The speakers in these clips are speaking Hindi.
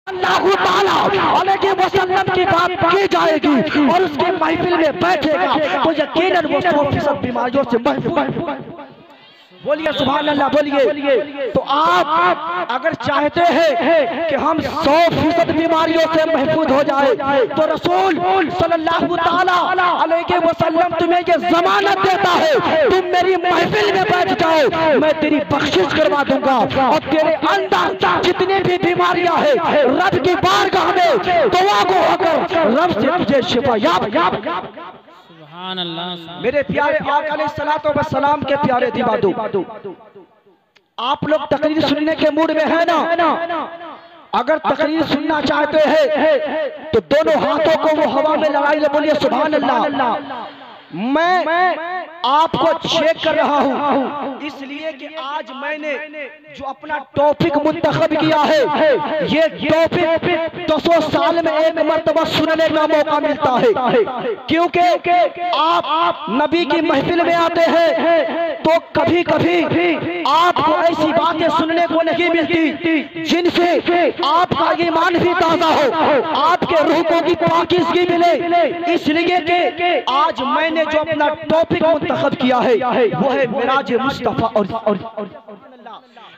अल्लाह ताला अलैहि वसल्लम की बात की जाएगी और उसके महफिल में बैठेगा तो यकीनन वो 100% बीमारियों से महफूज। बोलिए सुभान अल्लाह, बोलिए। तो आप अगर चाहते हैं कि हम 100% बीमारियों से महफूज हो जाए तो रसूल सल्लल्लाहु ताला अलैहि वसल्लम तुम्हें ये जमानत देता है, तुम मेरी महफिल में बैठ जाओ, मैं तेरी बख्शिश करवा दूंगा और तेरे अंदर जितनी भी बीमारियां हैं रब की बारगाह में दुआ को होकर रब से तुझे शिफा याब। मेरे प्यारे आका अलैहिस्सलातु वस्सलाम के प्यारे दीवादो, आप लोग तकरीर सुनने के मूड में है ना? अगर तकरीर सुनना चाहते हैं तो दोनों हाथों को वो हवा में लड़ाई ले, बोलिए सुभान अल्लाह। मैं आपको चेक कर रहा हूं इसलिए कि आज मैंने जो अपना टॉपिक मुंतखब किया है ये टॉपिक 200 साल में एक मर्तबा सुनने का मौका मिलता है, क्योंकि आप नबी की महफिल में आते हैं तो कभी कभी आपको ऐसी बातें सुनने को नहीं मिलती जिनसे आपका ईमान भी ताजा हो, आपके रूह को भी पाकीज़गी मिले। इसलिए कि आज मैंने जो अपना टॉपिक मुंतखब किया है वो है मिराज मुस्तफा और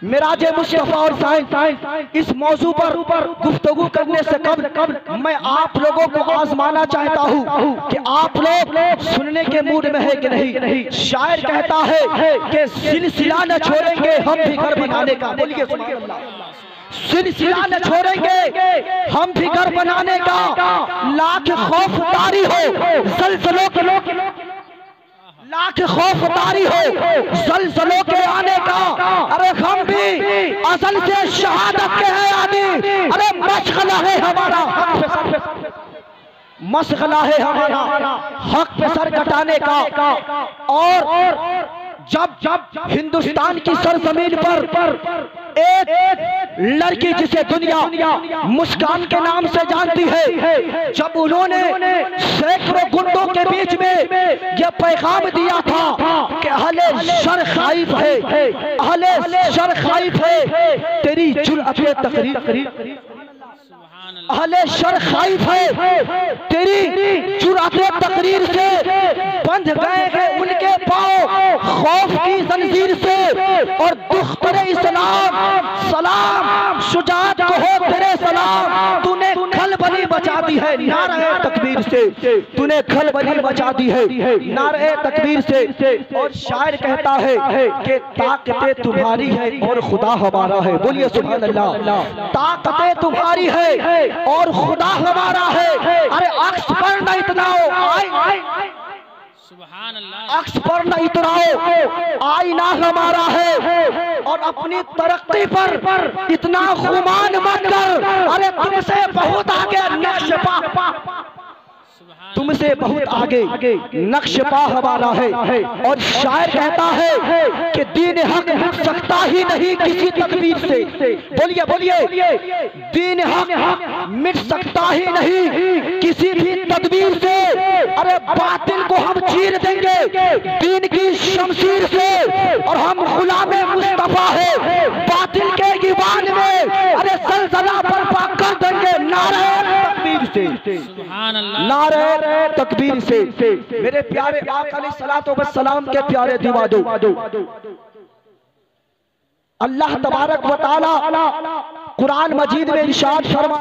मिराज मुस्तफा और साइंस। इस मौजू पर गुफ्तगू करने से कब मैं आप लोगों को आजमाना चाहता हूँ कि आप लोग सुनने के मूड में है कि नहीं। शायर कहता है कि सिलसिला न छोड़ेंगे हम भी घर बनाने का, बोलिए सुभान अल्लाह। सिलसिला न छोड़ेंगे हम भी घर बनाने का, लाख खौफदारी हो जल्जलों के, लाख खौफदारी हो जल्जलों के आने का, अरे हम भी असल से शहादत के हैं आदि, अरे मशगला है हमारा मशगला है हमारा हक पे सर कटाने का। और जब हिंदुस्तान की सरजमीन पर एक लड़की जिसे दुनिया मुस्कान के नाम से जानती है, जब उन्होंने सैकड़ों गुंडों के बीच में यह पैगाम दिया था कि अहले शर खाइफ है, अहले शर खाइफ है तेरी जुर्अत तकरीर, अहले शर खाइफ है तेरी जुर्अत तकरीर से बंध गए हैं उनके पांव खौफ की जंजीर से, और दुख्तरे इस्लाम सलाम शुजाअत को हो तेरे सलाम, तूने खलबली बचा दी है नारे तकबीर से, तूने खलबली बचा दी है नारे तकबीर से। और शायर कहता है कि ताकतें तुम्हारी है और खुदा हमारा है, बोलिए सुभान अल्लाह। ताकतें तुम्हारी है और खुदा हमारा है, अरे अक्स पर न इतनाओ अक्स पर न इतराओ आईना हमारा है, और अपनी तरक्की पर इतना गुमान मत कर, अरे तुमसे बहुत आगे नक्श पा, तुमसे बहुत आगे नक्श पा हमारा है। और शायर कहता है कि दीन हक मिट सकता ही नहीं किसी तदबीर से, बोलिए दीन हक मिट सकता ही नहीं किसी भी तदबीर से, अरे बातिल को हम चीर देंगे दीन की शमशीर से, और हम गुलामे मुस्तफा है बातिल के ईमान में, अरे ज़लज़ला बर्पा कर देंगे नारे तकबीर से, नारे तकबीर से। मेरे प्यारे आका अलैहिस्सलातु वस्सलाम के प्यारे दीवादो, अल्लाह तबारक व तआला कुरान मजीद में इरशाद फरमा